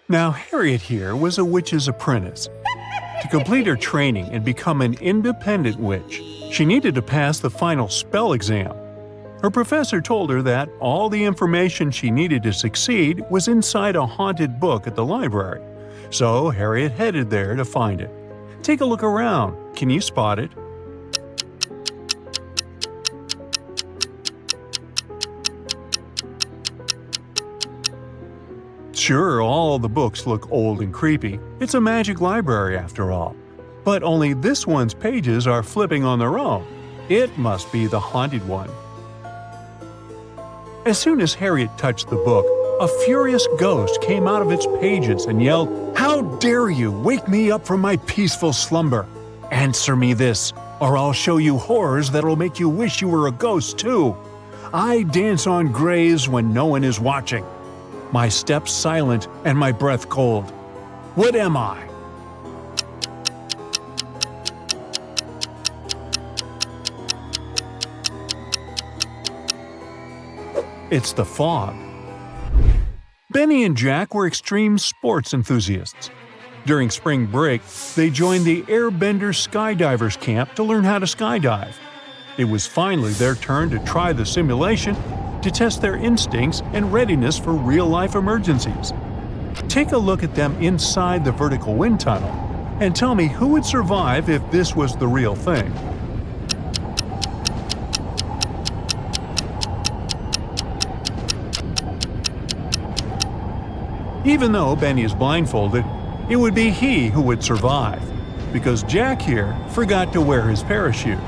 Now, Harriet here was a witch's apprentice. To complete her training and become an independent witch, she needed to pass the final spell exam. Her professor told her that all the information she needed to succeed was inside a haunted book at the library. So Harriet headed there to find it. Take a look around. Can you spot it? Sure, all the books look old and creepy. It's a magic library after all. But only this one's pages are flipping on their own. It must be the haunted one. As soon as Harriet touched the book, a furious ghost came out of its pages and yelled, "How dare you wake me up from my peaceful slumber? Answer me this, or I'll show you horrors that'll make you wish you were a ghost too. I dance on graves when no one is watching. My steps silent and my breath cold. What am I?" It's the fog. Benny and Jack were extreme sports enthusiasts. During spring break, they joined the Airbender Skydivers camp to learn how to skydive. It was finally their turn to try the simulation to test their instincts and readiness for real-life emergencies. Take a look at them inside the vertical wind tunnel and tell me who would survive if this was the real thing. Even though Benny is blindfolded, it would be he who would survive, because Jack here forgot to wear his parachute.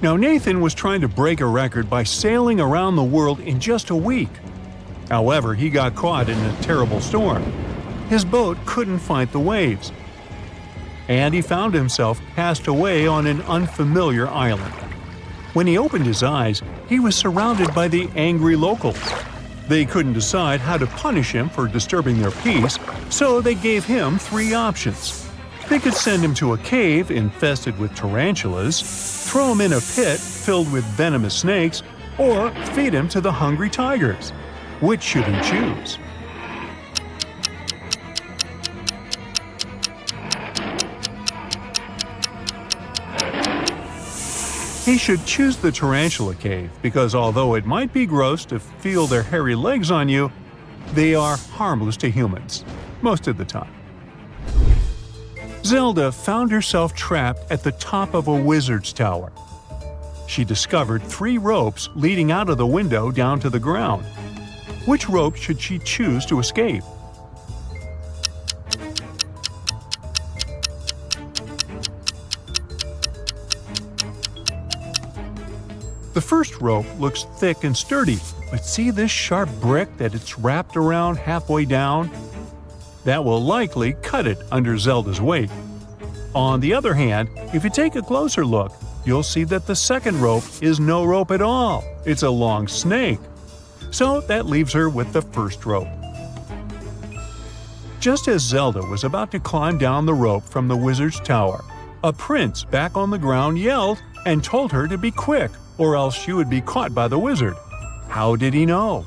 Now Nathan was trying to break a record by sailing around the world in just a week. However, he got caught in a terrible storm. His boat couldn't fight the waves, and he found himself cast away on an unfamiliar island. When he opened his eyes, he was surrounded by the angry locals. They couldn't decide how to punish him for disturbing their peace, so they gave him 3 options. They could send him to a cave infested with tarantulas, throw him in a pit filled with venomous snakes, or feed him to the hungry tigers. Which should he choose? He should choose the tarantula cave because although it might be gross to feel their hairy legs on you, they are harmless to humans, most of the time. Zelda found herself trapped at the top of a wizard's tower. She discovered 3 ropes leading out of the window down to the ground. Which rope should she choose to escape? The first rope looks thick and sturdy, but see this sharp brick that it's wrapped around halfway down? That will likely cut it under Zelda's weight. On the other hand, if you take a closer look, you'll see that the second rope is no rope at all. It's a long snake. So that leaves her with the first rope. Just as Zelda was about to climb down the rope from the wizard's tower, a prince back on the ground yelled and told her to be quick, or else she would be caught by the wizard. How did he know?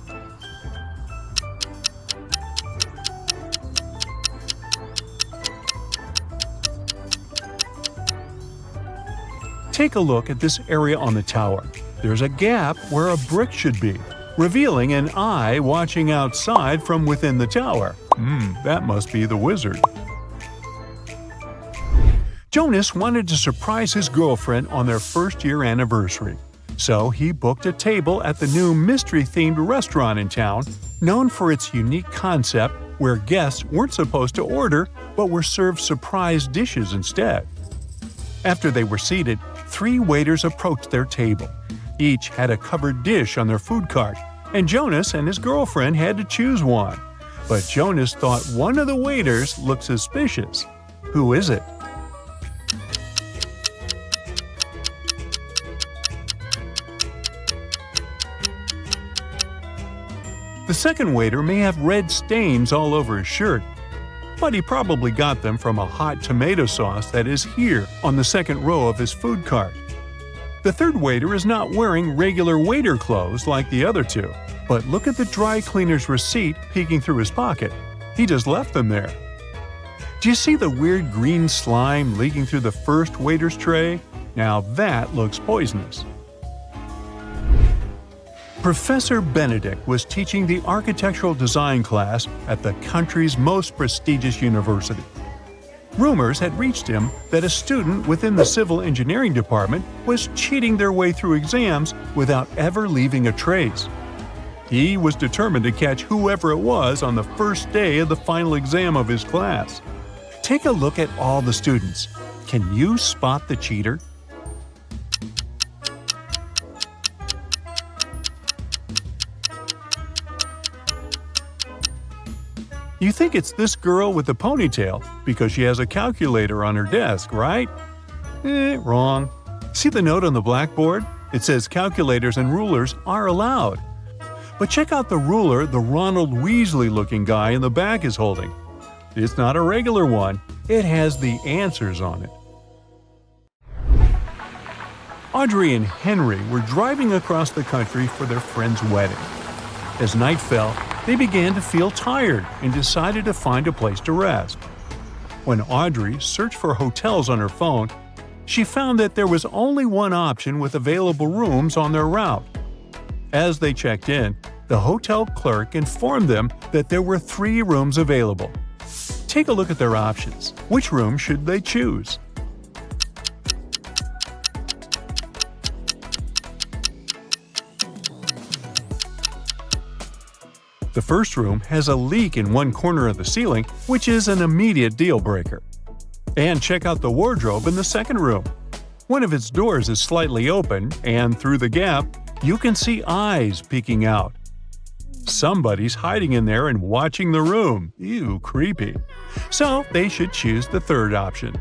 Take a look at this area on the tower. There's a gap where a brick should be, revealing an eye watching outside from within the tower. That must be the wizard. Jonas wanted to surprise his girlfriend on their first-year anniversary. So he booked a table at the new mystery-themed restaurant in town, known for its unique concept where guests weren't supposed to order but were served surprise dishes instead. After they were seated, 3 waiters approached their table. Each had a covered dish on their food cart, and Jonas and his girlfriend had to choose one. But Jonas thought one of the waiters looked suspicious. Who is it? The second waiter may have red stains all over his shirt, but he probably got them from a hot tomato sauce that is here on the second row of his food cart. The third waiter is not wearing regular waiter clothes like the other two, but look at the dry cleaner's receipt peeking through his pocket. He just left them there. Do you see the weird green slime leaking through the first waiter's tray? Now that looks poisonous. Professor Benedict was teaching the architectural design class at the country's most prestigious university. Rumors had reached him that a student within the civil engineering department was cheating their way through exams without ever leaving a trace. He was determined to catch whoever it was on the first day of the final exam of his class. Take a look at all the students. Can you spot the cheater? You think it's this girl with the ponytail because she has a calculator on her desk, right? Wrong. See the note on the blackboard? It says calculators and rulers are allowed. But check out the ruler the Ronald Weasley-looking guy in the back is holding. It's not a regular one. It has the answers on it. Audrey and Henry were driving across the country for their friend's wedding. As night fell, they began to feel tired and decided to find a place to rest. When Audrey searched for hotels on her phone, she found that there was only one option with available rooms on their route. As they checked in, the hotel clerk informed them that there were 3 rooms available. Take a look at their options. Which room should they choose? The first room has a leak in one corner of the ceiling, which is an immediate deal breaker. And check out the wardrobe in the second room. One of its doors is slightly open, and through the gap, you can see eyes peeking out. Somebody's hiding in there and watching the room. Ew, creepy. So they should choose the third option.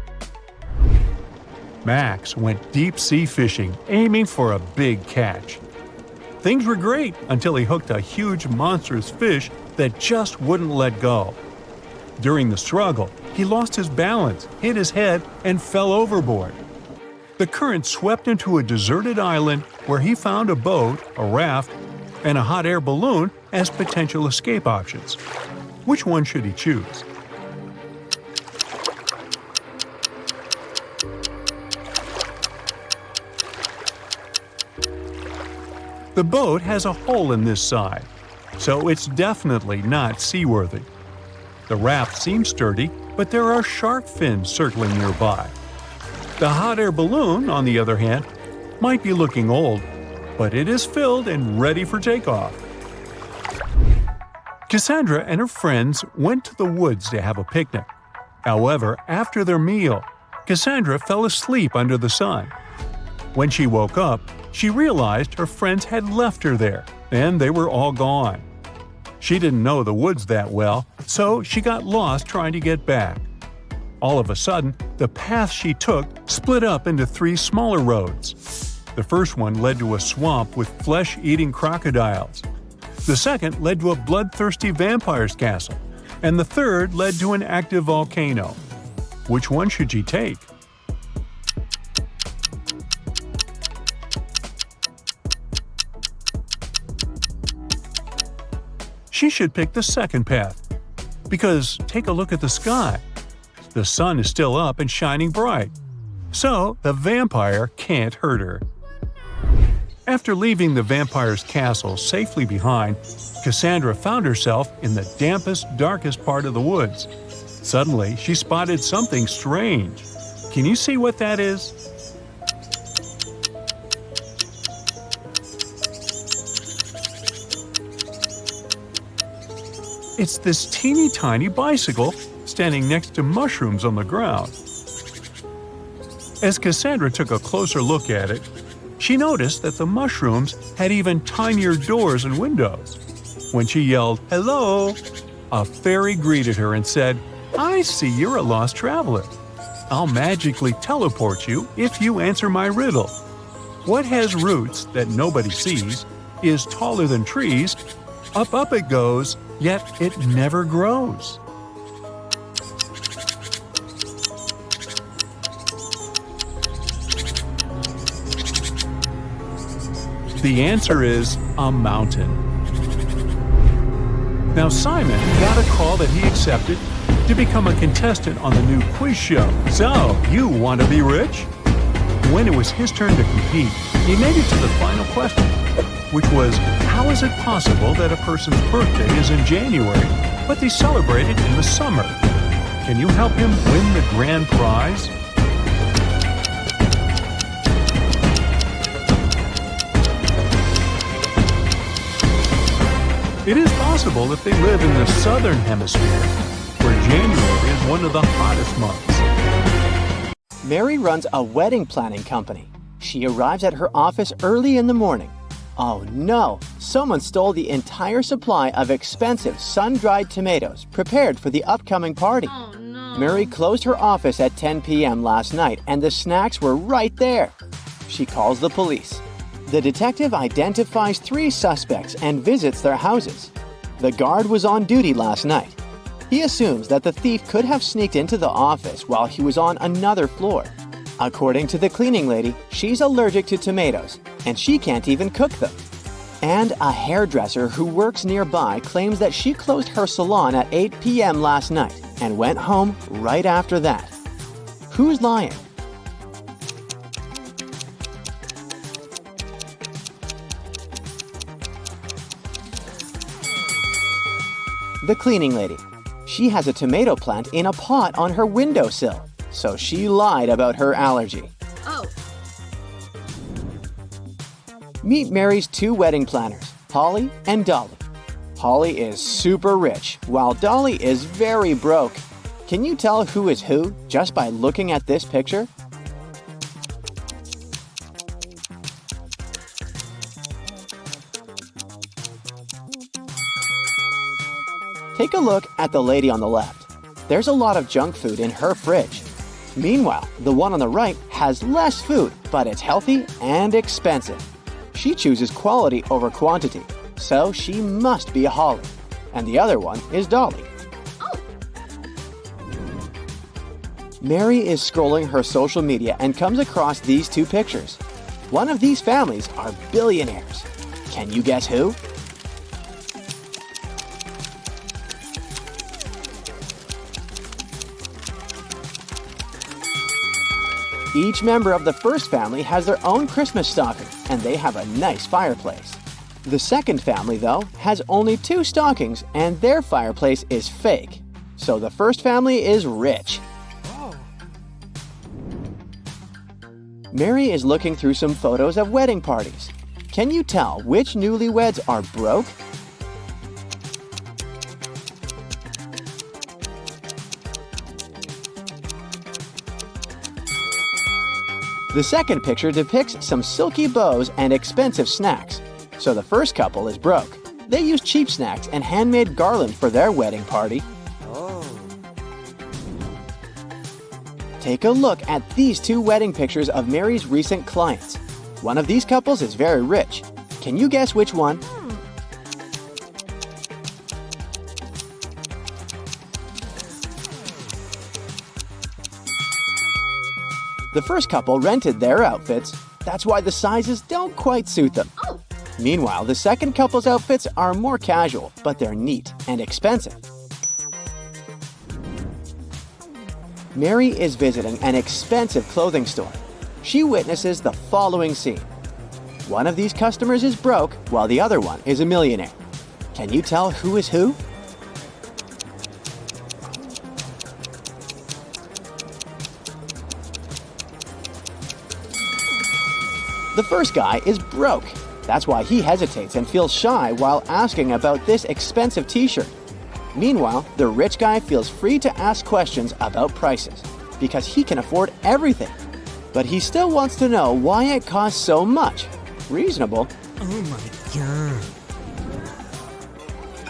Max went deep-sea fishing, aiming for a big catch. Things were great until he hooked a huge monstrous fish that just wouldn't let go. During the struggle, he lost his balance, hit his head, and fell overboard. The current swept him to a deserted island where he found a boat, a raft, and a hot air balloon as potential escape options. Which one should he choose? The boat has a hole in this side, so it's definitely not seaworthy. The raft seems sturdy, but there are shark fins circling nearby. The hot air balloon, on the other hand, might be looking old, but it is filled and ready for takeoff. Cassandra and her friends went to the woods to have a picnic. However, after their meal, Cassandra fell asleep under the sun. When she woke up, she realized her friends had left her there, and they were all gone. She didn't know the woods that well, so she got lost trying to get back. All of a sudden, the path she took split up into 3 smaller roads. The first one led to a swamp with flesh-eating crocodiles. The second led to a bloodthirsty vampire's castle, and the third led to an active volcano. Which one should she take? She should pick the second path. Because take a look at the sky. The sun is still up and shining bright. So the vampire can't hurt her. After leaving the vampire's castle safely behind, Cassandra found herself in the dampest, darkest part of the woods. Suddenly, she spotted something strange. Can you see what that is? It's this teeny tiny bicycle standing next to mushrooms on the ground. As Cassandra took a closer look at it, she noticed that the mushrooms had even tinier doors and windows. When she yelled, "Hello!" a fairy greeted her and said, "I see you're a lost traveler. I'll magically teleport you if you answer my riddle. What has roots that nobody sees, is taller than trees, up it goes, yet it never grows?" The answer is a mountain. Now Simon got a call that he accepted to become a contestant on the new quiz show. So, you want to be rich? When it was his turn to compete, he made it to the final question, which was, how is it possible that a person's birthday is in January, but they celebrate it in the summer? Can you help him win the grand prize? It is possible if they live in the southern hemisphere, where January is one of the hottest months. Mary runs a wedding planning company. She arrives at her office early in the morning. Oh no! Someone stole the entire supply of expensive sun-dried tomatoes prepared for the upcoming party. Oh no. Mary closed her office at 10 p.m. last night and the snacks were right there. She calls the police. The detective identifies 3 suspects and visits their houses. The guard was on duty last night. He assumes that the thief could have sneaked into the office while he was on another floor. According to the cleaning lady, she's allergic to tomatoes, and she can't even cook them. And a hairdresser who works nearby claims that she closed her salon at 8 p.m. last night and went home right after that. Who's lying? The cleaning lady. She has a tomato plant in a pot on her windowsill, so she lied about her allergy. Oh. Meet Mary's 2 wedding planners, Holly and Dolly. Holly is super rich, while Dolly is very broke. Can you tell who is who just by looking at this picture? Take a look at the lady on the left. There's a lot of junk food in her fridge. Meanwhile, the one on the right has less food, but it's healthy and expensive. She chooses quality over quantity, so she must be a Holly. And the other one is Dolly. Oh. Mary is scrolling her social media and comes across these 2 pictures. One of these families are billionaires. Can you guess who? Each member of the first family has their own Christmas stocking, and they have a nice fireplace. The second family, though, has only 2 stockings, and their fireplace is fake. So the first family is rich. Oh. Mary is looking through some photos of wedding parties. Can you tell which newlyweds are broke? The second picture depicts some silky bows and expensive snacks. So the first couple is broke. They use cheap snacks and handmade garland for their wedding party. Oh. Take a look at these 2 wedding pictures of Mary's recent clients. One of these couples is very rich. Can you guess which one? The first couple rented their outfits. That's why the sizes don't quite suit them. Oh. Meanwhile, the second couple's outfits are more casual, but they're neat and expensive. Mary is visiting an expensive clothing store. She witnesses the following scene. One of these customers is broke, while the other one is a millionaire. Can you tell who is who? The first guy is broke. That's why he hesitates and feels shy while asking about this expensive t-shirt. Meanwhile, the rich guy feels free to ask questions about prices because he can afford everything. But he still wants to know why it costs so much. Reasonable. Oh my god.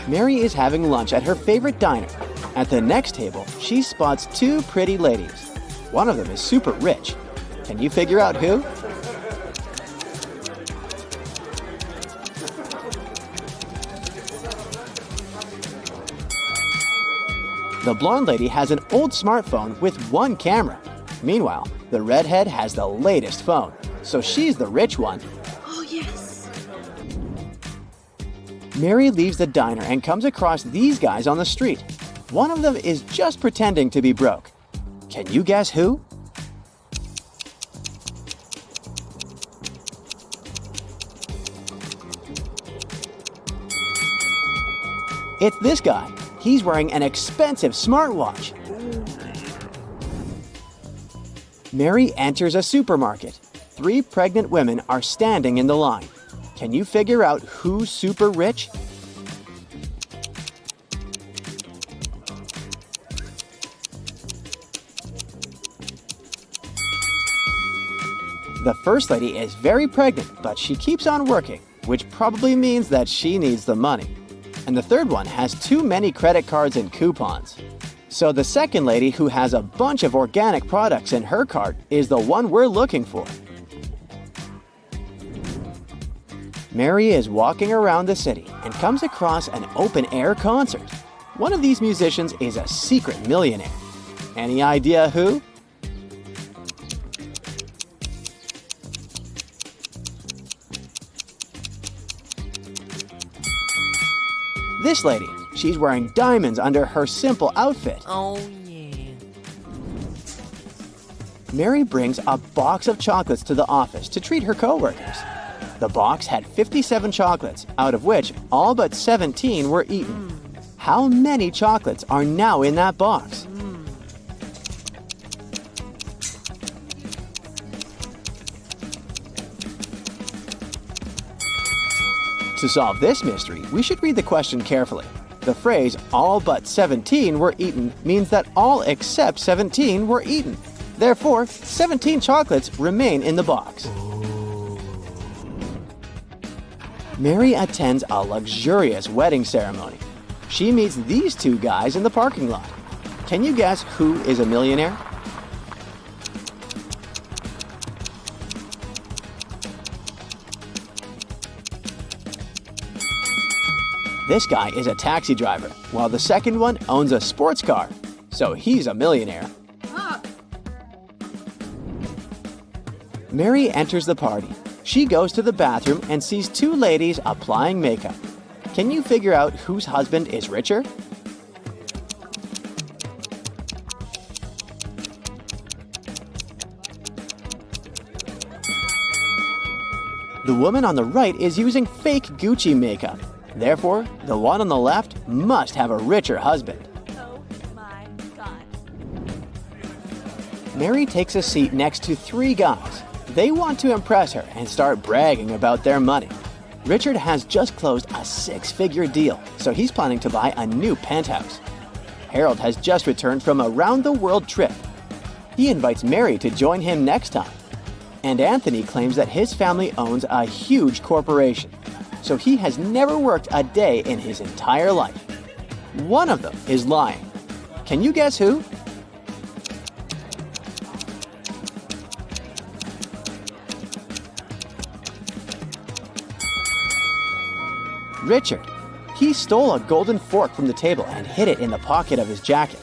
Mary is having lunch at her favorite diner. At the next table, she spots 2 pretty ladies. One of them is super rich. Can you figure out who? The blonde lady has an old smartphone with 1 camera. Meanwhile, the redhead has the latest phone, so she's the rich one. Oh yes. Mary leaves the diner and comes across these guys on the street. One of them is just pretending to be broke. Can you guess who? It's this guy. He's wearing an expensive smartwatch. Mary enters a supermarket. 3 pregnant women are standing in the line. Can you figure out who's super rich? The first lady is very pregnant, but she keeps on working, which probably means that she needs the money. And the third one has too many credit cards and coupons. So the second lady, who has a bunch of organic products in her cart, is the one we're looking for. Mary is walking around the city and comes across an open-air concert. One of these musicians is a secret millionaire. Any idea who? This lady, she's wearing diamonds under her simple outfit. Oh, yeah. Mary brings a box of chocolates to the office to treat her coworkers. The box had 57 chocolates, out of which all but 17 were eaten. How many chocolates are now in that box? To solve this mystery, we should read the question carefully. The phrase, all but 17 were eaten, means that all except 17 were eaten. Therefore, 17 chocolates remain in the box. Mary attends a luxurious wedding ceremony. She meets these 2 guys in the parking lot. Can you guess who is a millionaire? This guy is a taxi driver, while the second one owns a sports car. So he's a millionaire. Mary enters the party. She goes to the bathroom and sees 2 ladies applying makeup. Can you figure out whose husband is richer? The woman on the right is using fake Gucci makeup. Therefore, the one on the left must have a richer husband. Oh my God. Mary takes a seat next to 3 guys. They want to impress her and start bragging about their money. Richard has just closed a 6-figure deal, so he's planning to buy a new penthouse. Harold has just returned from a round-the-world trip. He invites Mary to join him next time. And Anthony claims that his family owns a huge corporation, so he has never worked a day in his entire life. One of them is lying. Can you guess who? Richard. He stole a golden fork from the table and hid it in the pocket of his jacket.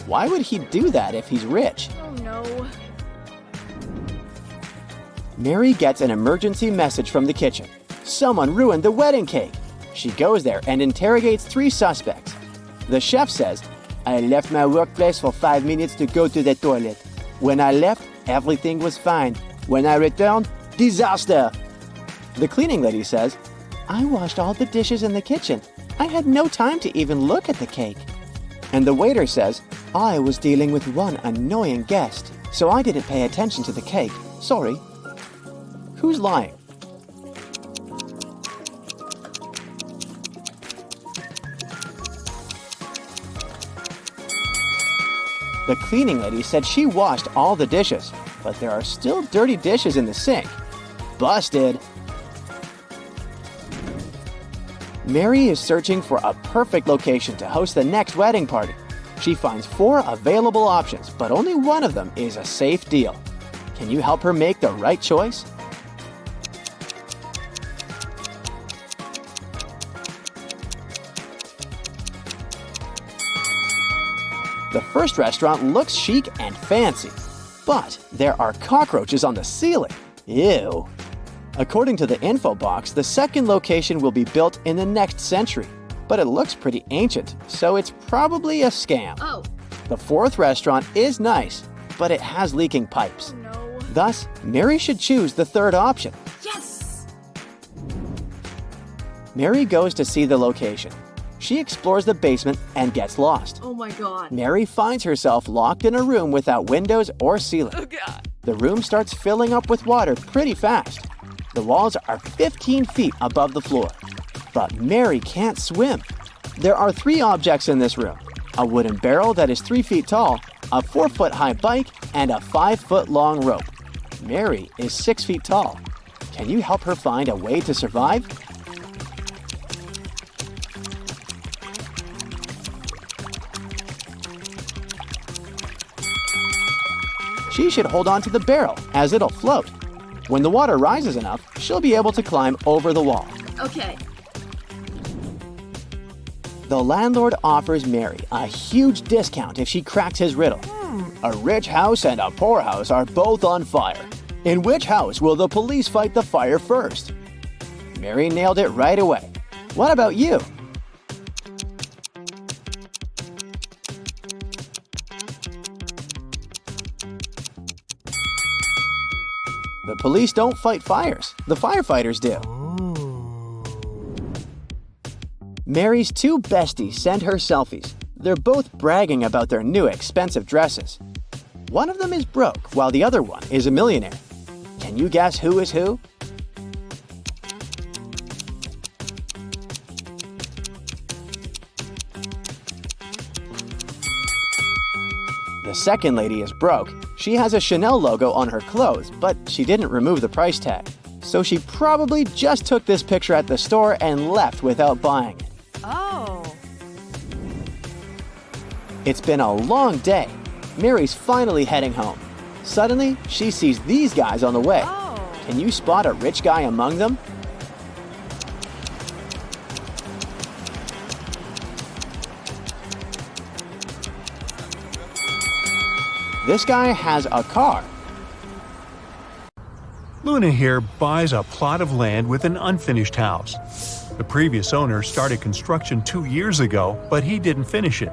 Why would he do that if he's rich? Oh no. Mary gets an emergency message from the kitchen. Someone ruined the wedding cake. She goes there and interrogates 3 suspects. The chef says, I left my workplace for 5 minutes to go to the toilet. When I left, everything was fine. When I returned, disaster. The cleaning lady says, I washed all the dishes in the kitchen. I had no time to even look at the cake. And the waiter says, I was dealing with one annoying guest, so I didn't pay attention to the cake. Sorry. Who's lying? The cleaning lady said she washed all the dishes, but there are still dirty dishes in the sink. Busted! Mary is searching for a perfect location to host the next wedding party. She finds 4 available options, but only one of them is a safe deal. Can you help her make the right choice? The first restaurant looks chic and fancy, but there are cockroaches on the ceiling. Ew. According to the info box, the second location will be built in the next century, but it looks pretty ancient, so it's probably a scam. Oh. The fourth restaurant is nice, but it has leaking pipes. No. Thus, Mary should choose the third option. Yes! Mary goes to see the location. She explores the basement and gets lost. Oh my god. Mary finds herself locked in a room without windows or ceiling. Oh god. The room starts filling up with water pretty fast. The walls are 15 feet above the floor. But Mary can't swim. There are 3 objects in this room: a wooden barrel that is 3 feet tall, a 4-foot-high bike, and a 5-foot-long rope. Mary is 6 feet tall. Can you help her find a way to survive? She should hold on to the barrel, as it'll float. When the water rises enough, she'll be able to climb over the wall. Okay. The landlord offers Mary a huge discount if she cracks his riddle. A rich house and a poor house are both on fire. In which house will the police fight the fire first? Mary nailed it right away. What about you? The police don't fight fires. The firefighters do. Mary's 2 besties send her selfies. They're both bragging about their new expensive dresses. One of them is broke, while the other one is a millionaire. Can you guess who is who? The second lady is broke. She has a Chanel logo on her clothes, but she didn't remove the price tag. So she probably just took this picture at the store and left without buying it. Oh. It's been a long day. Mary's finally heading home. Suddenly, she sees these guys on the way. Oh. Can you spot a rich guy among them? This guy has a car. Luna here buys a plot of land with an unfinished house. The previous owner started construction 2 years ago, but he didn't finish it.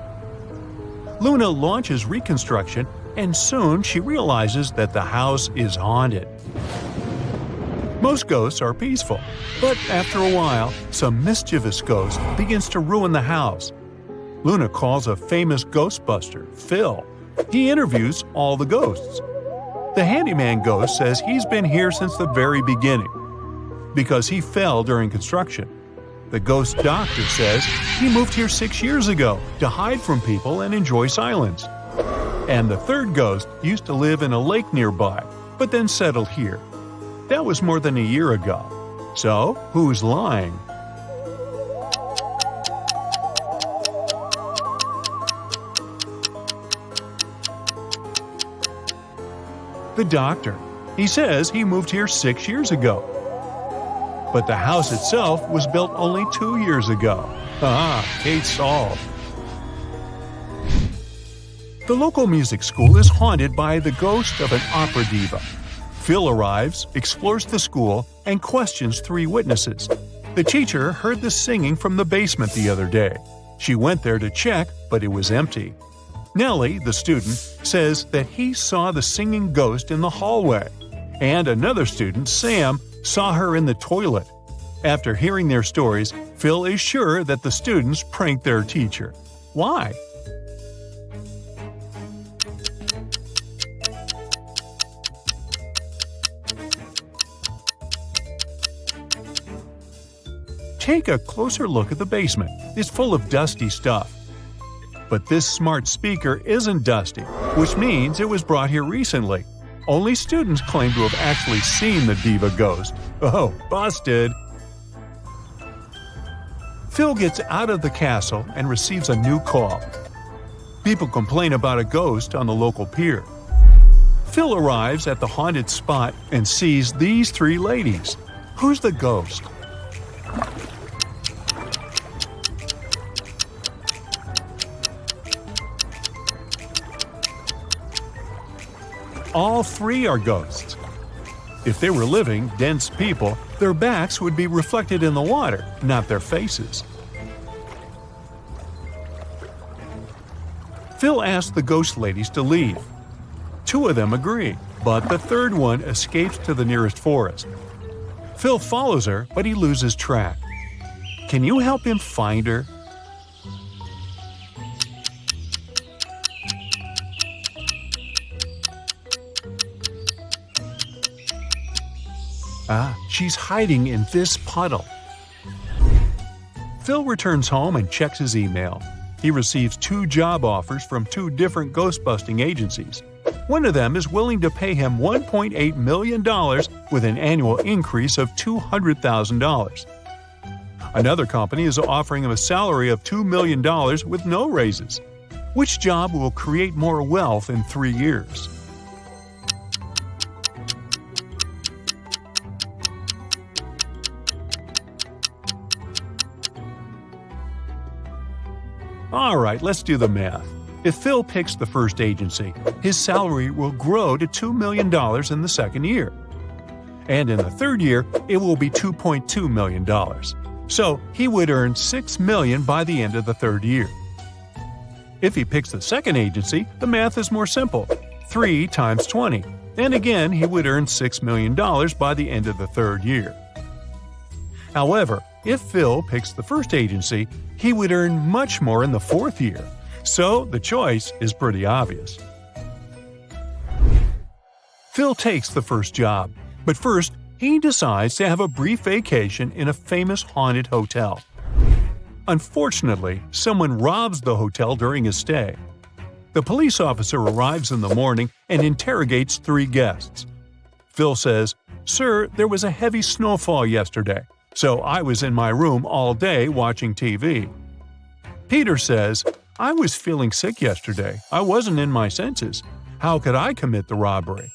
Luna launches reconstruction, and soon she realizes that the house is haunted. Most ghosts are peaceful, but after a while, some mischievous ghost begins to ruin the house. Luna calls a famous ghostbuster, Phil. He interviews all the ghosts. The handyman ghost says he's been here since the very beginning, because he fell during construction. The ghost doctor says he moved here 6 years ago to hide from people and enjoy silence. And the third ghost used to live in a lake nearby, but then settled here. That was more than a year ago. So, who's lying? The doctor. He says he moved here 6 years ago. But the house itself was built only 2 years ago. Case solved. The local music school is haunted by the ghost of an opera diva. Phil arrives, explores the school, and questions 3 witnesses. The teacher heard the singing from the basement the other day. She went there to check, but it was empty. Nellie, the student, says that he saw the singing ghost in the hallway. And another student, Sam, saw her in the toilet. After hearing their stories, Phil is sure that the students pranked their teacher. Why? Take a closer look at the basement. It's full of dusty stuff. But this smart speaker isn't dusty, which means it was brought here recently. Only students claim to have actually seen the diva ghost. Oh, busted! Phil gets out of the castle and receives a new call. People complain about a ghost on the local pier. Phil arrives at the haunted spot and sees these 3 ladies. Who's the ghost? All 3 are ghosts. If they were living, dense people, their backs would be reflected in the water, not their faces. Phil asks the ghost ladies to leave. Two of them agree, but the third one escapes to the nearest forest. Phil follows her, but he loses track. Can you help him find her? She's hiding in this puddle. Phil returns home and checks his email. He receives 2 job offers from 2 different ghostbusting agencies. One of them is willing to pay him $1.8 million with an annual increase of $200,000. Another company is offering him a salary of $2 million with no raises. Which job will create more wealth in 3 years? Alright, let's do the math. If Phil picks the first agency, his salary will grow to $2 million in the second year. And in the third year, it will be $2.2 million. So he would earn $6 million by the end of the third year. If he picks the second agency, the math is more simple. 3 times 20. And again, he would earn $6 million by the end of the third year. However, if Phil picks the first agency, he would earn much more in the fourth year. So the choice is pretty obvious. Phil takes the first job, but first he decides to have a brief vacation in a famous haunted hotel. Unfortunately, someone robs the hotel during his stay. The police officer arrives in the morning and interrogates 3 guests. Phil says, "Sir, there was a heavy snowfall yesterday, so I was in my room all day watching TV." Peter says, "I was feeling sick yesterday. I wasn't in my senses. How could I commit the robbery?"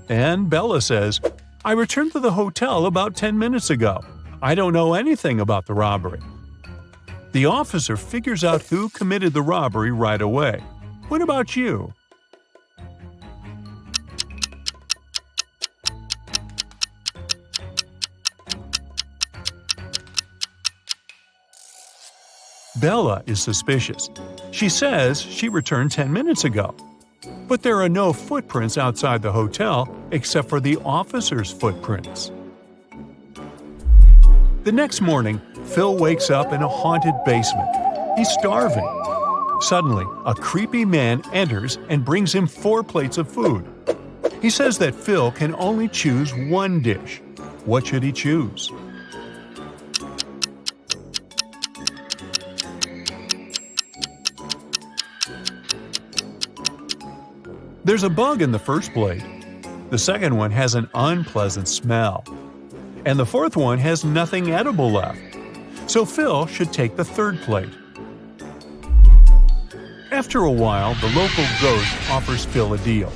And Bella says, "I returned to the hotel about 10 minutes ago. I don't know anything about the robbery." The officer figures out who committed the robbery right away. What about you? Bella is suspicious. She says she returned 10 minutes ago. But there are no footprints outside the hotel except for the officer's footprints. The next morning, Phil wakes up in a haunted basement. He's starving. Suddenly, a creepy man enters and brings him 4 plates of food. He says that Phil can only choose one dish. What should he choose? There's a bug in the first plate. The second one has an unpleasant smell. And the fourth one has nothing edible left. So Phil should take the third plate. After a while, the local ghost offers Phil a deal.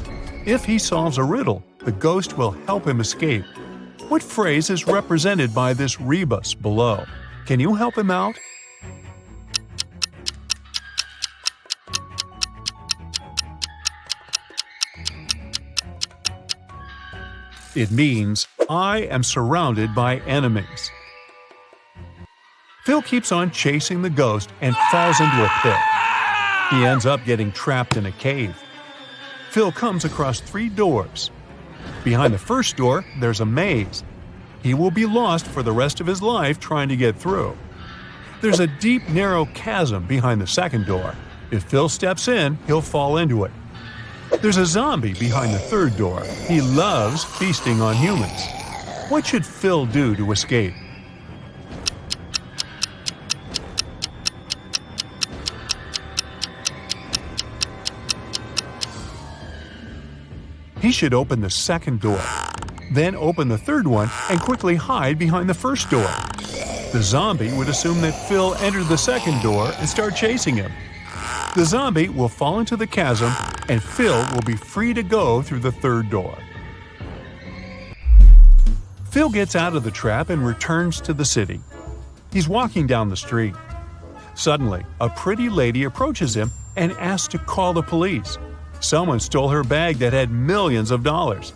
If he solves a riddle, the ghost will help him escape. What phrase is represented by this rebus below? Can you help him out? It means, "I am surrounded by enemies." Phil keeps on chasing the ghost and falls into a pit. He ends up getting trapped in a cave. Phil comes across 3 doors. Behind the first door, there's a maze. He will be lost for the rest of his life trying to get through. There's a deep, narrow chasm behind the second door. If Phil steps in, he'll fall into it. There's a zombie behind the third door. He loves feasting on humans. What should Phil do to escape? He should open the second door, then open the third one and quickly hide behind the first door. The zombie would assume that Phil entered the second door and start chasing him. The zombie will fall into the chasm and Phil will be free to go through the third door. Phil gets out of the trap and returns to the city. He's walking down the street. Suddenly, a pretty lady approaches him and asks to call the police. Someone stole her bag that had millions of dollars.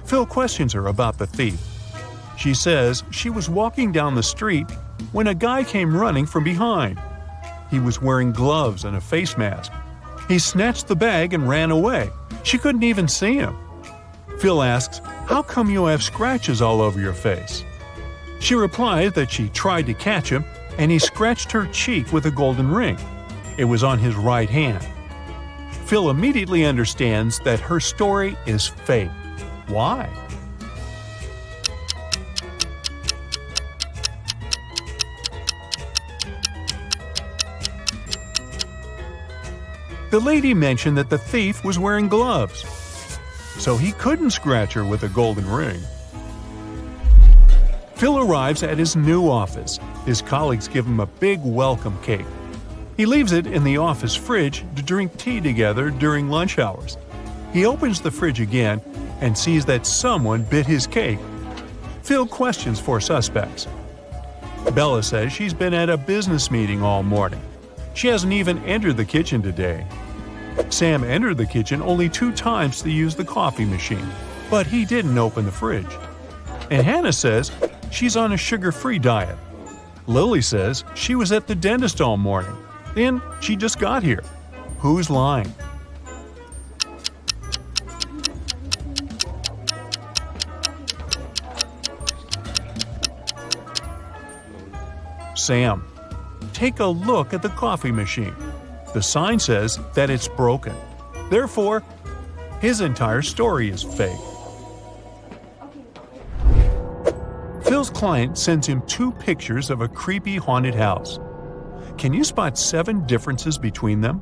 Phil questions her about the thief. She says she was walking down the street when a guy came running from behind. He was wearing gloves and a face mask. He snatched the bag and ran away. She couldn't even see him. Phil asks, "How come you have scratches all over your face?" She replies that she tried to catch him and he scratched her cheek with a golden ring. It was on his right hand. Phil immediately understands that her story is fake. Why? The lady mentioned that the thief was wearing gloves, so he couldn't scratch her with a golden ring. Phil arrives at his new office. His colleagues give him a big welcome cake. He leaves it in the office fridge to drink tea together during lunch hours. He opens the fridge again and sees that someone bit his cake. Phil questions for suspects. Bella says she's been at a business meeting all morning. She hasn't even entered the kitchen today. Sam entered the kitchen only 2 times to use the coffee machine, but he didn't open the fridge. And Hannah says she's on a sugar-free diet. Lily says she was at the dentist all morning, and she just got here. Who's lying? Sam. Take a look at the coffee machine. The sign says that it's broken. Therefore, his entire story is fake. Phil's client sends him 2 pictures of a creepy haunted house. Can you spot 7 differences between them?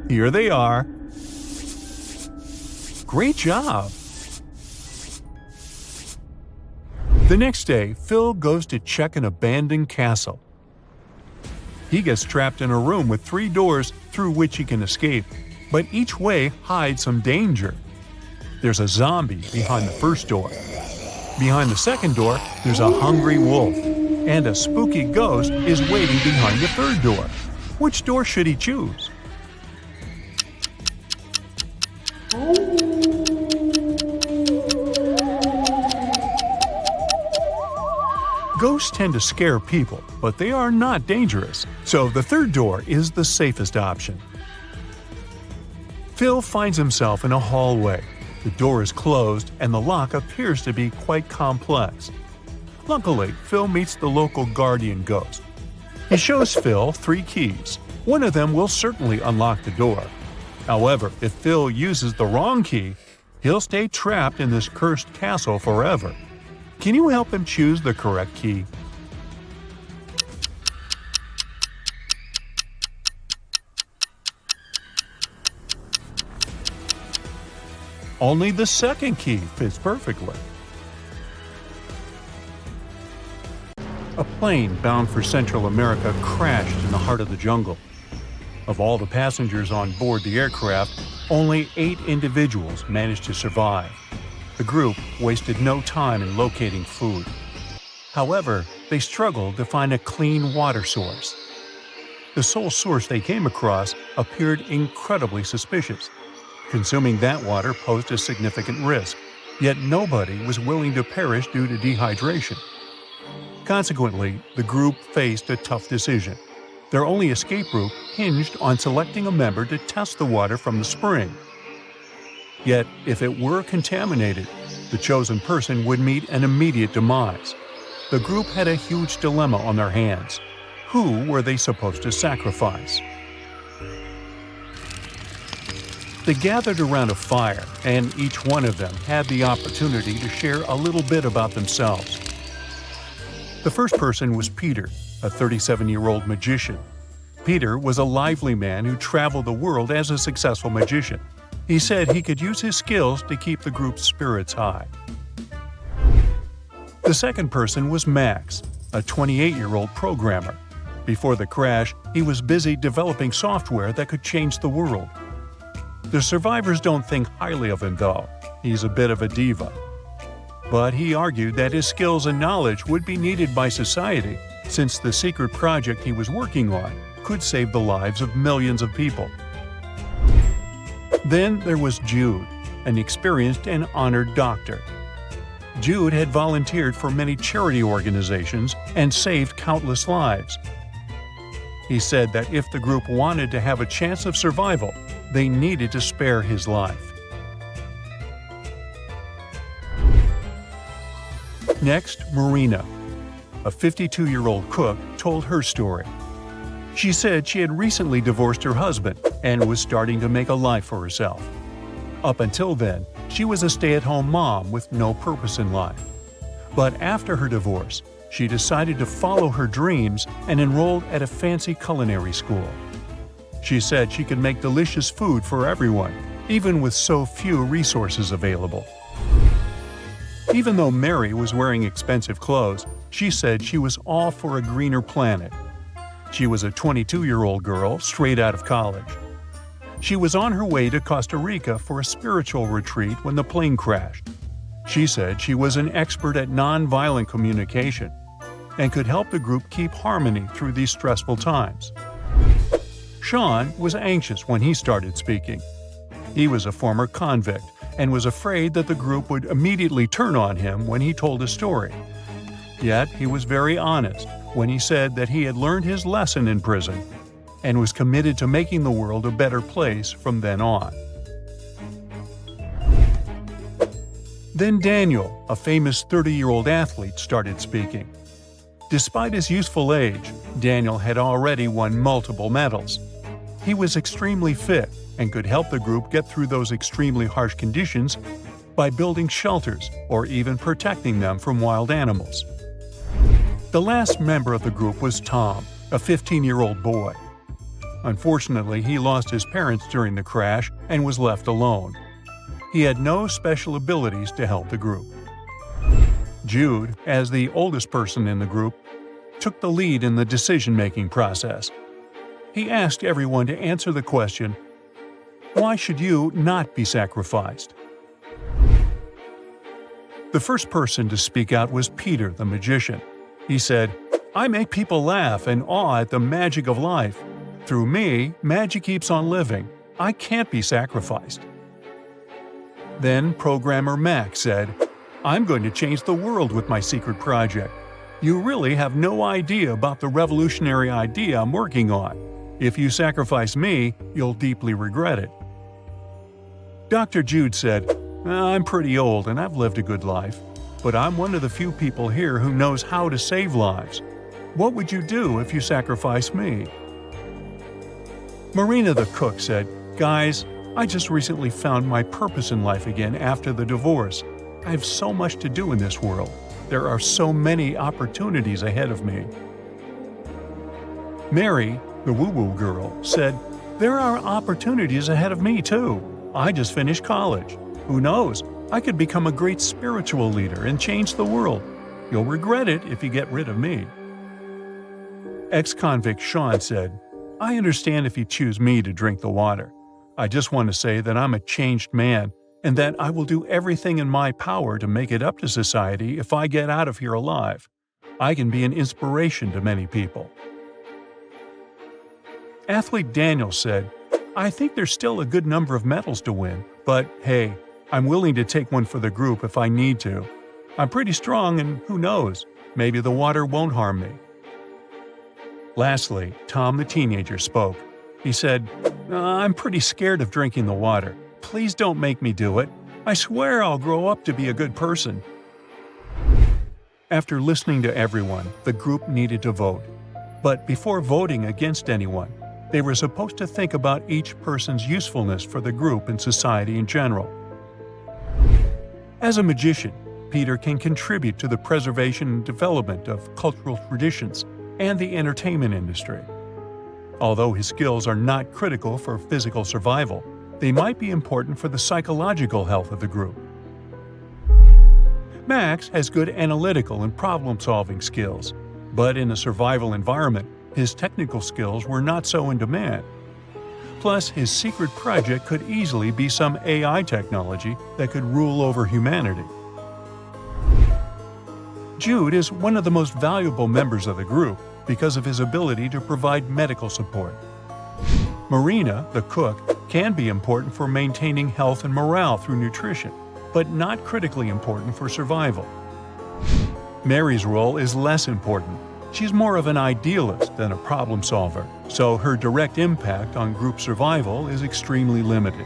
Here they are. Great job! The next day, Phil goes to check an abandoned castle. He gets trapped in a room with 3 doors through which he can escape, but each way hides some danger. There's a zombie behind the first door. Behind the second door, there's a hungry wolf, and a spooky ghost is waiting behind the third door. Which door should he choose? Ghosts tend to scare people, but they are not dangerous, so the third door is the safest option. Phil finds himself in a hallway. The door is closed and the lock appears to be quite complex. Luckily, Phil meets the local guardian ghost. He shows Phil 3 keys. One of them will certainly unlock the door. However, if Phil uses the wrong key, he'll stay trapped in this cursed castle forever. Can you help him choose the correct key? Only the second key fits perfectly. A plane bound for Central America crashed in the heart of the jungle. Of all the passengers on board the aircraft, only 8 individuals managed to survive. The group wasted no time in locating food. However, they struggled to find a clean water source. The sole source they came across appeared incredibly suspicious. Consuming that water posed a significant risk, yet nobody was willing to perish due to dehydration. Consequently, the group faced a tough decision. Their only escape route hinged on selecting a member to test the water from the spring. Yet, if it were contaminated, the chosen person would meet an immediate demise. The group had a huge dilemma on their hands. Who were they supposed to sacrifice? They gathered around a fire, and each one of them had the opportunity to share a little bit about themselves. The first person was Peter, a 37-year-old magician. Peter was a lively man who traveled the world as a successful magician. He said he could use his skills to keep the group's spirits high. The second person was Max, a 28-year-old programmer. Before the crash, he was busy developing software that could change the world. The survivors don't think highly of him, though. He's a bit of a diva. But he argued that his skills and knowledge would be needed by society, since the secret project he was working on could save the lives of millions of people. Then there was Jude, an experienced and honored doctor. Jude had volunteered for many charity organizations and saved countless lives. He said that if the group wanted to have a chance of survival, they needed to spare his life. Next, Marina, a 52-year-old cook, told her story. She said she had recently divorced her husband and was starting to make a life for herself. Up until then, she was a stay-at-home mom with no purpose in life. But after her divorce, she decided to follow her dreams and enrolled at a fancy culinary school. She said she could make delicious food for everyone, even with so few resources available. Even though Mary was wearing expensive clothes, she said she was all for a greener planet. She was a 22-year-old girl straight out of college. She was on her way to Costa Rica for a spiritual retreat when the plane crashed. She said she was an expert at nonviolent communication and could help the group keep harmony through these stressful times. Sean was anxious when he started speaking. He was a former convict and was afraid that the group would immediately turn on him when he told a story. Yet he was very honest when he said that he had learned his lesson in prison and was committed to making the world a better place from then on. Then Daniel, a famous 30-year-old athlete, started speaking. Despite his youthful age, Daniel had already won multiple medals. He was extremely fit and could help the group get through those extremely harsh conditions by building shelters or even protecting them from wild animals. The last member of the group was Tom, a 15-year-old boy. Unfortunately, he lost his parents during the crash and was left alone. He had no special abilities to help the group. Jude, as the oldest person in the group, took the lead in the decision-making process. He asked everyone to answer the question, "Why should you not be sacrificed?" The first person to speak out was Peter, the magician. He said, "I make people laugh and awe at the magic of life. Through me, magic keeps on living. I can't be sacrificed." Then programmer Max said, "I'm going to change the world with my secret project. You really have no idea about the revolutionary idea I'm working on. If you sacrifice me, you'll deeply regret it." Dr. Jude said, "I'm pretty old and I've lived a good life, but I'm one of the few people here who knows how to save lives. What would you do if you sacrificed me?" Marina the cook said, "Guys, I just recently found my purpose in life again after the divorce. I have so much to do in this world. There are so many opportunities ahead of me." Mary, the woo-woo girl, said, "There are opportunities ahead of me too. I just finished college. Who knows? I could become a great spiritual leader and change the world. You'll regret it if you get rid of me." Ex-convict Sean said, "I understand if you choose me to drink the water. I just want to say that I'm a changed man and that I will do everything in my power to make it up to society if I get out of here alive. I can be an inspiration to many people." Athlete Daniel said, "I think there's still a good number of medals to win, but hey, I'm willing to take one for the group if I need to. I'm pretty strong and who knows, maybe the water won't harm me." Lastly, Tom the teenager spoke. He said, "I'm pretty scared of drinking the water. Please don't make me do it. I swear I'll grow up to be a good person." After listening to everyone, the group needed to vote. But before voting against anyone, they were supposed to think about each person's usefulness for the group and society in general. As a magician, Peter can contribute to the preservation and development of cultural traditions and the entertainment industry. Although his skills are not critical for physical survival, they might be important for the psychological health of the group. Max has good analytical and problem-solving skills, but in a survival environment, his technical skills were not so in demand. Plus, his secret project could easily be some AI technology that could rule over humanity. Jude is one of the most valuable members of the group because of his ability to provide medical support. Marina, the cook, can be important for maintaining health and morale through nutrition, but not critically important for survival. Mary's role is less important. She's more of an idealist than a problem solver, so her direct impact on group survival is extremely limited.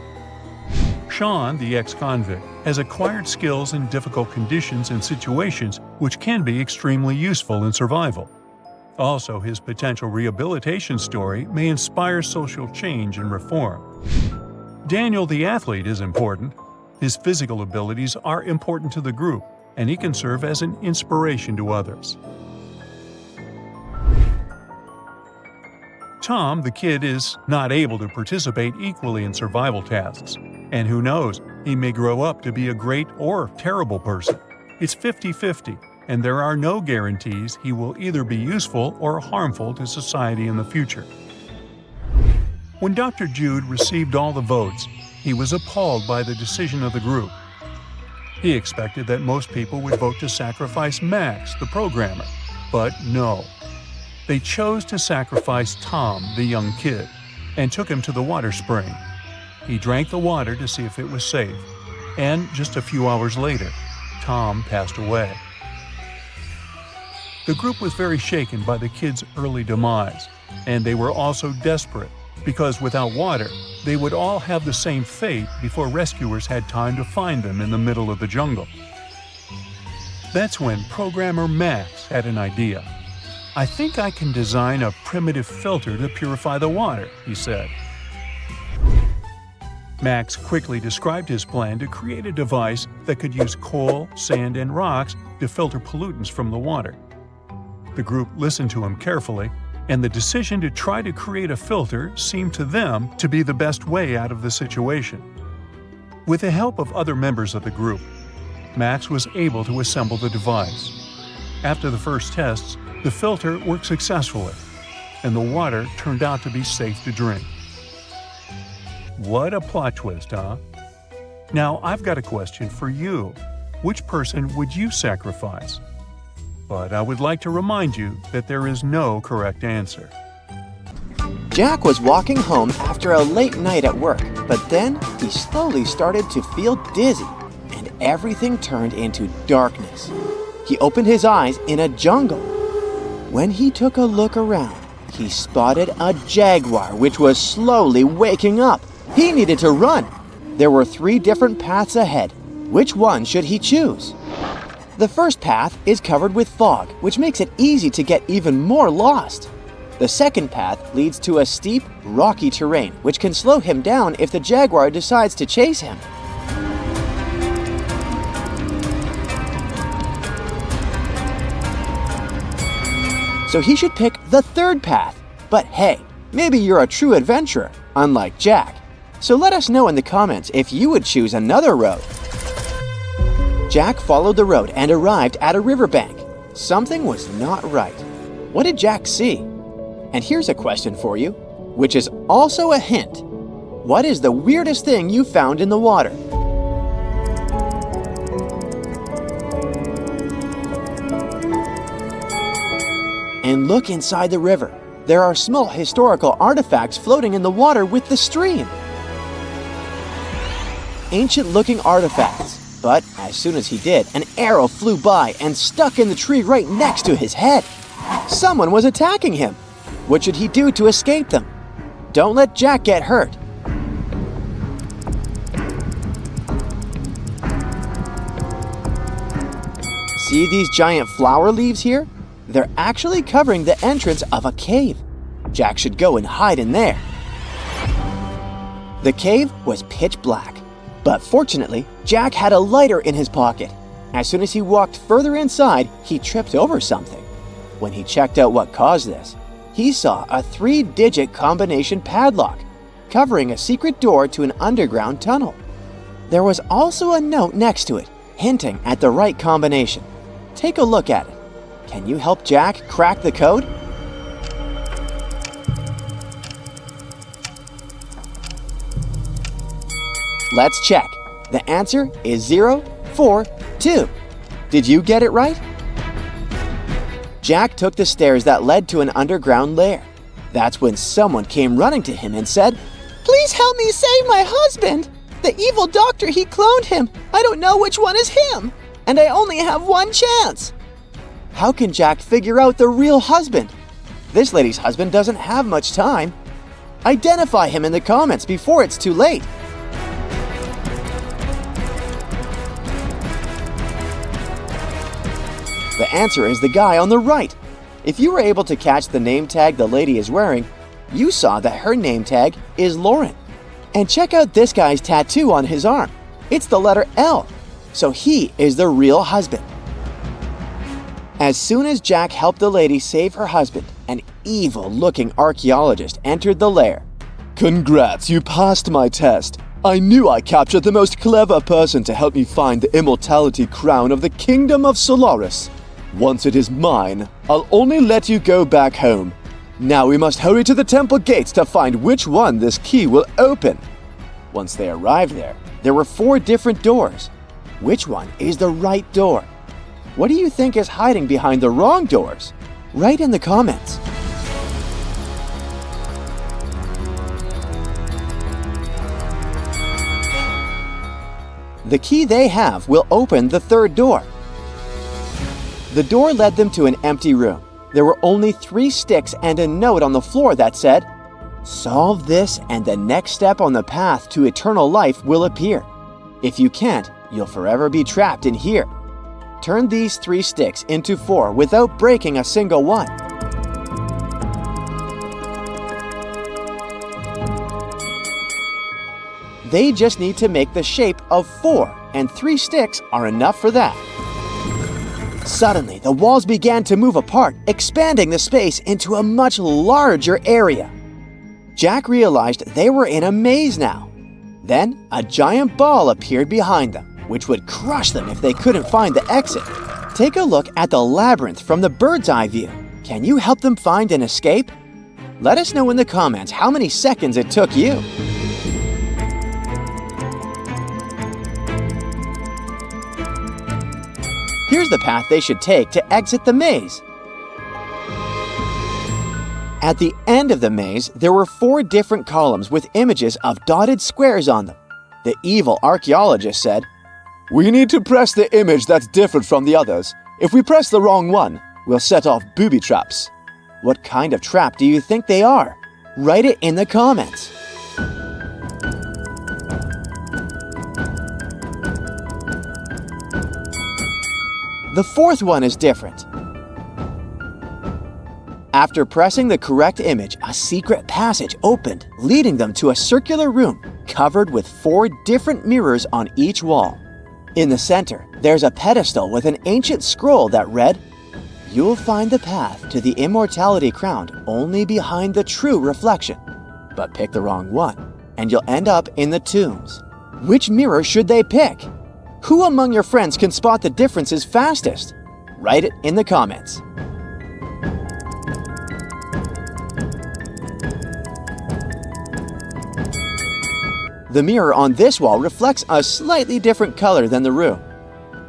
Sean, the ex-convict, has acquired skills in difficult conditions and situations which can be extremely useful in survival. Also, his potential rehabilitation story may inspire social change and reform. Daniel, the athlete, is important. His physical abilities are important to the group, and he can serve as an inspiration to others. Tom, the kid, is not able to participate equally in survival tasks. And who knows, he may grow up to be a great or terrible person. It's 50-50, and there are no guarantees he will either be useful or harmful to society in the future. When Dr. Jude received all the votes, he was appalled by the decision of the group. He expected that most people would vote to sacrifice Max, the programmer, but no. They chose to sacrifice Tom, the young kid, and took him to the water spring. He drank the water to see if it was safe, and just a few hours later, Tom passed away. The group was very shaken by the kid's early demise, and they were also desperate, because without water, they would all have the same fate before rescuers had time to find them in the middle of the jungle. That's when programmer Max had an idea. "I think I can design a primitive filter to purify the water," he said. Max quickly described his plan to create a device that could use coal, sand, and rocks to filter pollutants from the water. The group listened to him carefully, and the decision to try to create a filter seemed to them to be the best way out of the situation. With the help of other members of the group, Max was able to assemble the device. After the first tests, the filter worked successfully, and the water turned out to be safe to drink. What a plot twist, huh? Now, I've got a question for you. Which person would you sacrifice? But I would like to remind you that there is no correct answer. Jack was walking home after a late night at work, but then he slowly started to feel dizzy, and everything turned into darkness. He opened his eyes in a jungle. When he took a look around, he spotted a jaguar which was slowly waking up. He needed to run. There were 3 different paths ahead. Which one should he choose? The first path is covered with fog, which makes it easy to get even more lost. The second path leads to a steep, rocky terrain, which can slow him down if the jaguar decides to chase him. So he should pick the third path. But hey, maybe you're a true adventurer, unlike Jack. So let us know in the comments if you would choose another road. Jack followed the road and arrived at a riverbank. Something was not right. What did Jack see? And here's a question for you, which is also a hint. What is the weirdest thing you found in the water? And look inside the river. There are small historical artifacts floating in the water with the stream. Ancient-looking artifacts. But as soon as he did, an arrow flew by and stuck in the tree right next to his head. Someone was attacking him. What should he do to escape them? Don't let Jack get hurt. See these giant flower leaves here? They're actually covering the entrance of a cave. Jack should go and hide in there. The cave was pitch black, but fortunately, Jack had a lighter in his pocket. As soon as he walked further inside, he tripped over something. When he checked out what caused this, he saw a 3-digit combination padlock, covering a secret door to an underground tunnel. There was also a note next to it, hinting at the right combination. Take a look at it. Can you help Jack crack the code? Let's check. The answer is 042. Did you get it right? Jack took the stairs that led to an underground lair. That's when someone came running to him and said, "Please help me save my husband! The evil doctor, he cloned him. I don't know which one is him, and I only have one chance." How can Jack figure out the real husband? This lady's husband doesn't have much time. Identify him in the comments before it's too late. The answer is the guy on the right. If you were able to catch the name tag the lady is wearing, you saw that her name tag is Lauren. And check out this guy's tattoo on his arm. It's the letter L, so he is the real husband. As soon as Jack helped the lady save her husband, an evil-looking archaeologist entered the lair. "Congrats, you passed my test. I knew I captured the most clever person to help me find the immortality crown of the kingdom of Solaris. Once it is mine, I'll only let you go back home. Now we must hurry to the temple gates to find which one this key will open." Once they arrived there were 4 different doors. Which one is the right door? What do you think is hiding behind the wrong doors? Write in the comments. The key they have will open the 3rd door. The door led them to an empty room. There were only 3 sticks and a note on the floor that said, "Solve this and the next step on the path to eternal life will appear. If you can't, you'll forever be trapped in here. Turn these 3 sticks into 4 without breaking a single one." They just need to make the shape of 4, and 3 sticks are enough for that. Suddenly, the walls began to move apart, expanding the space into a much larger area. Jack realized they were in a maze now. Then, a giant ball appeared behind them, which would crush them if they couldn't find the exit. Take a look at the labyrinth from the bird's eye view. Can you help them find an escape? Let us know in the comments how many seconds it took you. Here's the path they should take to exit the maze. At the end of the maze, there were 4 different columns with images of dotted squares on them. The evil archaeologist said, "We need to press the image that's different from the others. If we press the wrong one, we'll set off booby traps." What kind of trap do you think they are? Write it in the comments. The 4th one is different. After pressing the correct image, a secret passage opened, leading them to a circular room covered with 4 different mirrors on each wall. In the center, there's a pedestal with an ancient scroll that read, "You'll find the path to the immortality crown only behind the true reflection. But pick the wrong one, and you'll end up in the tombs." Which mirror should they pick? Who among your friends can spot the differences fastest? Write it in the comments. The mirror on this wall reflects a slightly different color than the room.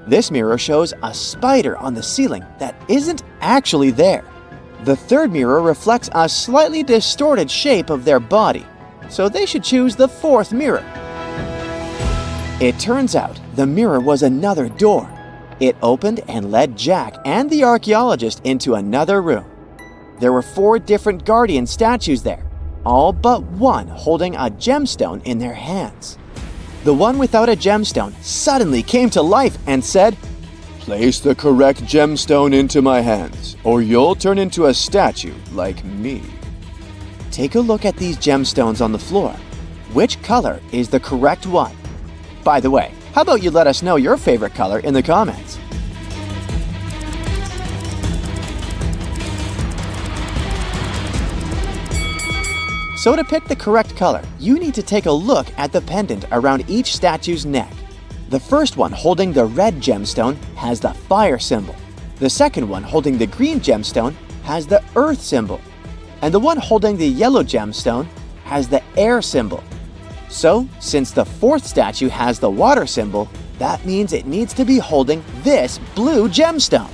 This mirror shows a spider on the ceiling that isn't actually there. The 3rd mirror reflects a slightly distorted shape of their body, so they should choose the 4th mirror. It turns out the mirror was another door. It opened and led Jack and the archaeologist into another room. There were 4 different guardian statues there, all but one holding a gemstone in their hands. The one without a gemstone suddenly came to life and said, "Place the correct gemstone into my hands, or you'll turn into a statue like me." Take a look at these gemstones on the floor. Which color is the correct one? By the way, how about you let us know your favorite color in the comments? So to pick the correct color, you need to take a look at the pendant around each statue's neck. The first one holding the red gemstone has the fire symbol. The second one holding the green gemstone has the earth symbol. And the one holding the yellow gemstone has the air symbol. So, since the 4th statue has the water symbol, that means it needs to be holding this blue gemstone.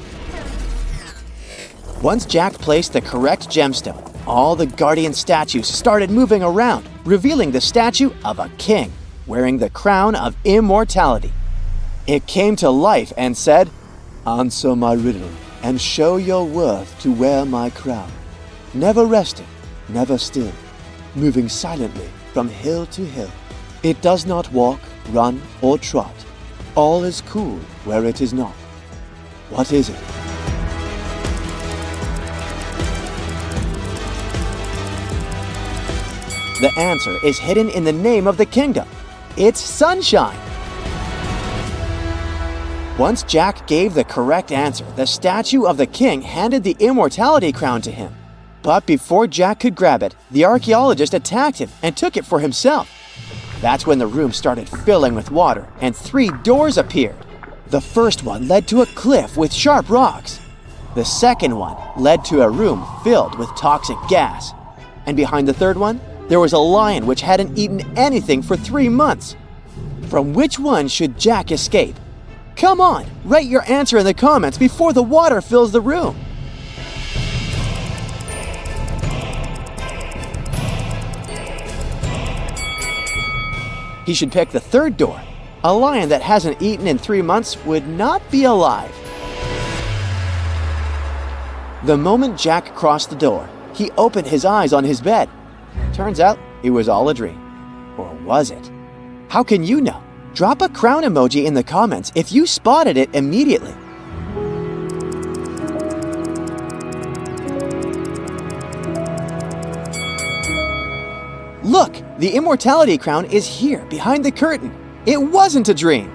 Once Jack placed the correct gemstone, all the guardian statues started moving around, revealing the statue of a king wearing the crown of immortality. It came to life and said, "Answer my riddle and show your worth to wear my crown. Never resting, never still, moving silently from hill to hill. It does not walk, run, or trot. All is cool where it is not. What is it?" The answer is hidden in the name of the kingdom. It's sunshine. Once Jack gave the correct answer, the statue of the king handed the immortality crown to him. But before Jack could grab it, the archaeologist attacked him and took it for himself. That's when the room started filling with water and 3 doors appeared. The first one led to a cliff with sharp rocks. The second one led to a room filled with toxic gas. And behind the third one, there was a lion which hadn't eaten anything for 3 months. From which one should Jack escape? Come on, write your answer in the comments before the water fills the room. He should pick the third door. A lion that hasn't eaten in 3 months would not be alive. The moment Jack crossed the door, he opened his eyes on his bed. Turns out it was all a dream. Or was it? How can you know? Drop a crown emoji in the comments if you spotted it immediately. Look, the immortality crown is here behind the curtain. It wasn't a dream.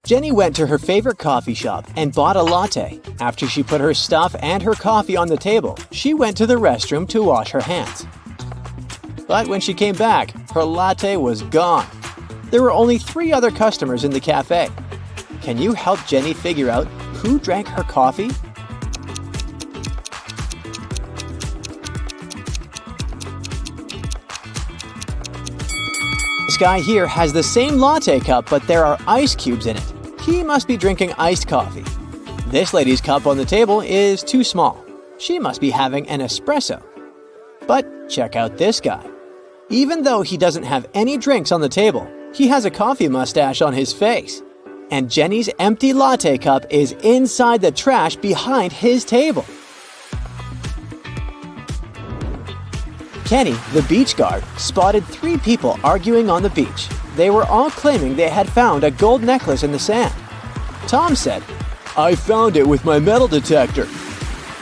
Jenny went to her favorite coffee shop and bought a latte. After she put her stuff and her coffee on the table, she went to the restroom to wash her hands. But when she came back, her latte was gone. There were only 3 other customers in the cafe. Can you help Jenny figure out who drank her coffee? This guy here has the same latte cup, but there are ice cubes in it. He must be drinking iced coffee. This lady's cup on the table is too small. She must be having an espresso. But check out this guy. Even though he doesn't have any drinks on the table, he has a coffee mustache on his face. And Jenny's empty latte cup is inside the trash behind his table. Kenny, the beach guard, spotted 3 people arguing on the beach. They were all claiming they had found a gold necklace in the sand. Tom said, "I found it with my metal detector."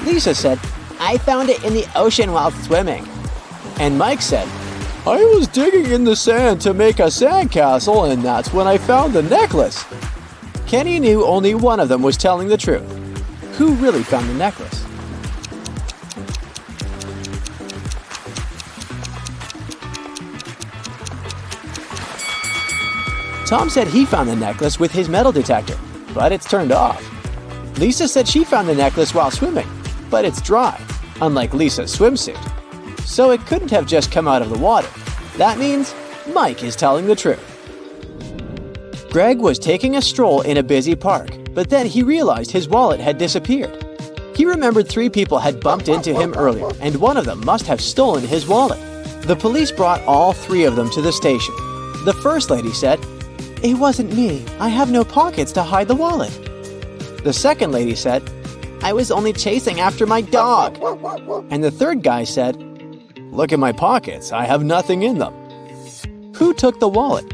Lisa said, "I found it in the ocean while swimming." And Mike said, "I was digging in the sand to make a sandcastle, and that's when I found the necklace." Kenny knew only one of them was telling the truth. Who really found the necklace? Tom said he found the necklace with his metal detector, but it's turned off. Lisa said she found the necklace while swimming, but it's dry, unlike Lisa's swimsuit. So it couldn't have just come out of the water. That means Mike is telling the truth. Greg was taking a stroll in a busy park, but then he realized his wallet had disappeared. He remembered 3 people had bumped into him earlier, and one of them must have stolen his wallet. The police brought all 3 of them to the station. The first lady said, "It wasn't me. I have no pockets to hide the wallet." The second lady said, "I was only chasing after my dog." And the third guy said, "Look at my pockets. I have nothing in them." Who took the wallet?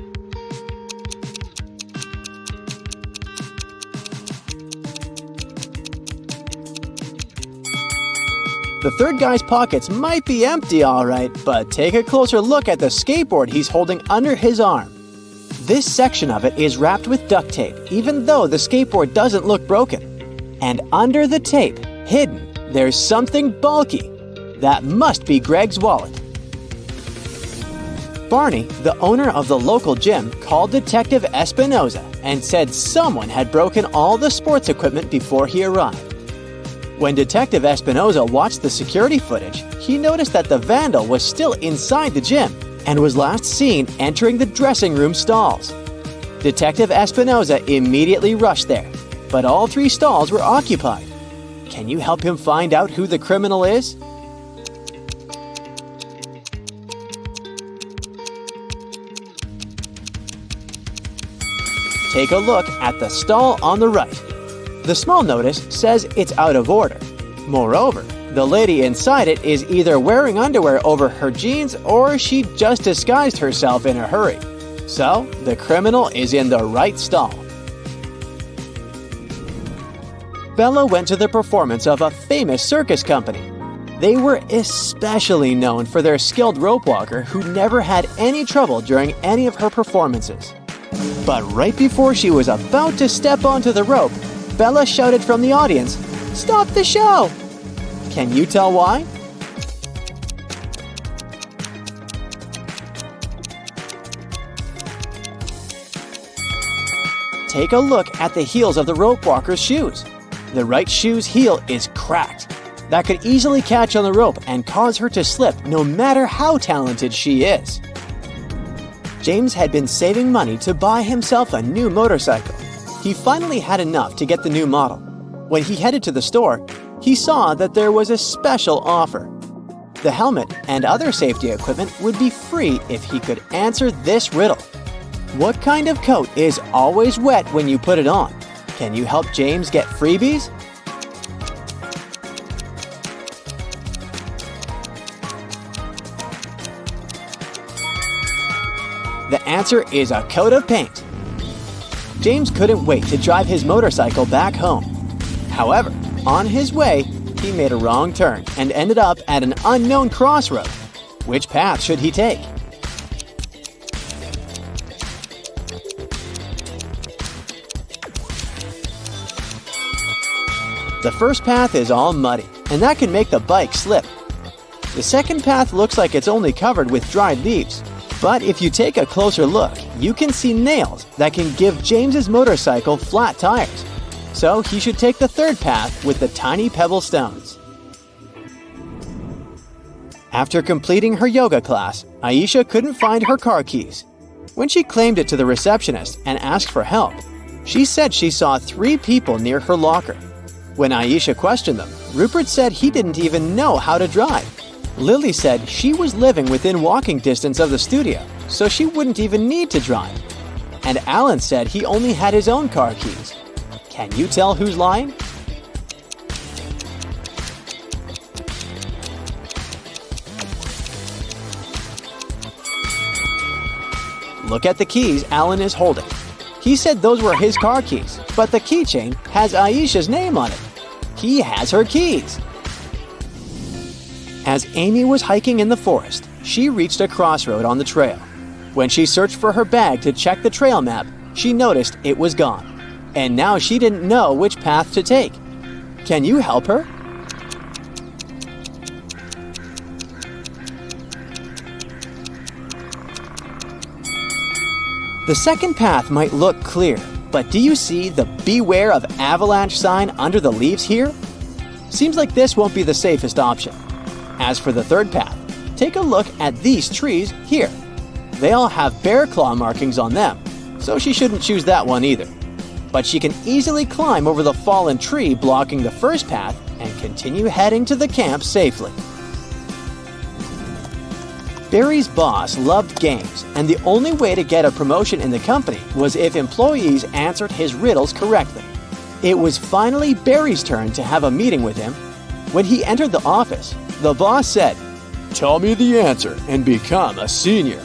The third guy's pockets might be empty, all right, but take a closer look at the skateboard he's holding under his arm. This section of it is wrapped with duct tape, even though the skateboard doesn't look broken. And under the tape, hidden, there's something bulky. That must be Greg's wallet. Barney, the owner of the local gym, called Detective Espinoza and said someone had broken all the sports equipment before he arrived. When Detective Espinoza watched the security footage, he noticed that the vandal was still inside the gym and was last seen entering the dressing room stalls. Detective Espinoza immediately rushed there, but all 3 stalls were occupied. Can you help him find out who the criminal is? Take a look at the stall on the right. The small notice says it's out of order. Moreover, the lady inside it is either wearing underwear over her jeans or she just disguised herself in a hurry. So, the criminal is in the right stall. Bella went to the performance of a famous circus company. They were especially known for their skilled rope walker who never had any trouble during any of her performances. But right before she was about to step onto the rope, Bella shouted from the audience, "Stop the show!" Can you tell why? Take a look at the heels of the rope walker's shoes. The right shoe's heel is cracked. That could easily catch on the rope and cause her to slip no matter how talented she is. James had been saving money to buy himself a new motorcycle. He finally had enough to get the new model. When he headed to the store, he saw that there was a special offer. The helmet and other safety equipment would be free if he could answer this riddle. What kind of coat is always wet when you put it on? Can you help James get freebies? The answer is a coat of paint. James couldn't wait to drive his motorcycle back home. However, on his way, he made a wrong turn and ended up at an unknown crossroad. Which path should he take? The first path is all muddy, and that can make the bike slip. The second path looks like it's only covered with dried leaves. But if you take a closer look, you can see nails that can give James's motorcycle flat tires. So he should take the third path with the tiny pebble stones. After completing her yoga class, Aisha couldn't find her car keys. When she claimed it to the receptionist and asked for help, she said she saw 3 people near her locker. When Aisha questioned them, Rupert said he didn't even know how to drive. Lily said she was living within walking distance of the studio, so she wouldn't even need to drive. And Alan said he only had his own car keys. Can you tell who's lying? Look at the keys Alan is holding. He said those were his car keys, but the keychain has Aisha's name on it. He has her keys. As Amy was hiking in the forest, she reached a crossroad on the trail. When she searched for her bag to check the trail map, she noticed it was gone. And now she didn't know which path to take. Can you help her? The second path might look clear, but do you see the "Beware of Avalanche" sign under the leaves here? Seems like this won't be the safest option. As for the third path, take a look at these trees here. They all have bear claw markings on them, so she shouldn't choose that one either. But she can easily climb over the fallen tree blocking the first path and continue heading to the camp safely. Barry's boss loved games, and the only way to get a promotion in the company was if employees answered his riddles correctly. It was finally Barry's turn to have a meeting with him. When he entered the office, the boss said, "Tell me the answer and become a senior."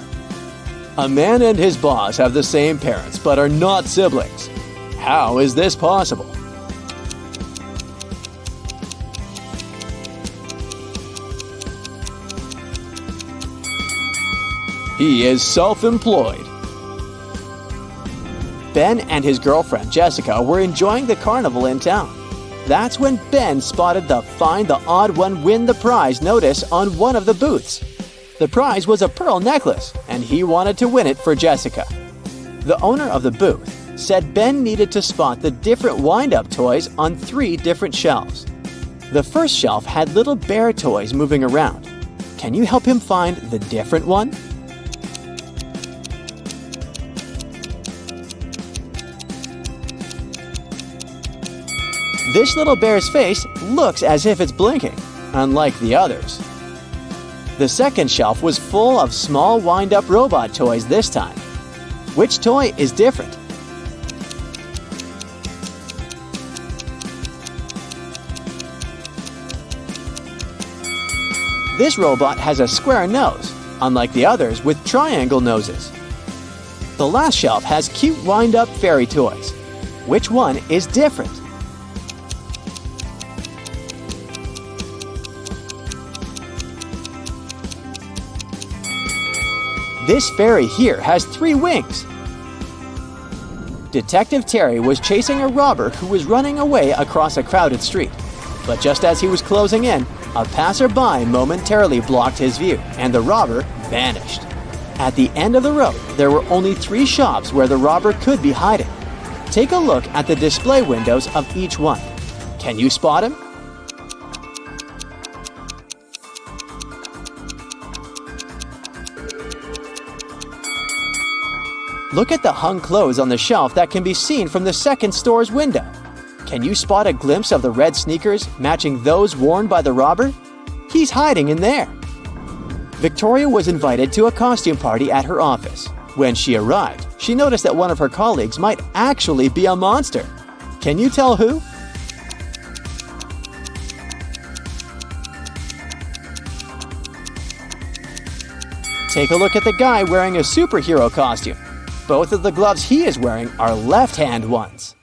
A man and his boss have the same parents but are not siblings. How is this possible? He is self-employed. Ben and his girlfriend Jessica were enjoying the carnival in town. That's when Ben spotted the "Find the Odd One, Win the Prize" notice on one of the booths. The prize was a pearl necklace, and he wanted to win it for Jessica. The owner of the booth said Ben needed to spot the different wind-up toys on 3 different shelves. The first shelf had little bear toys moving around. Can you help him find the different one? This little bear's face looks as if it's blinking, unlike the others. The second shelf was full of small wind-up robot toys this time. Which toy is different? This robot has a square nose, unlike the others with triangle noses. The last shelf has cute wind-up fairy toys. Which one is different? This fairy here has 3 wings. Detective Terry was chasing a robber who was running away across a crowded street. But just as he was closing in, a passerby momentarily blocked his view, and the robber vanished. At the end of the road, there were only 3 shops where the robber could be hiding. Take a look at the display windows of each one. Can you spot him? Look at the hung clothes on the shelf that can be seen from the second store's window. Can you spot a glimpse of the red sneakers matching those worn by the robber? He's hiding in there. Victoria was invited to a costume party at her office. When she arrived, she noticed that one of her colleagues might actually be a monster. Can you tell who? Take a look at the guy wearing a superhero costume. Both of the gloves he is wearing are left-hand ones.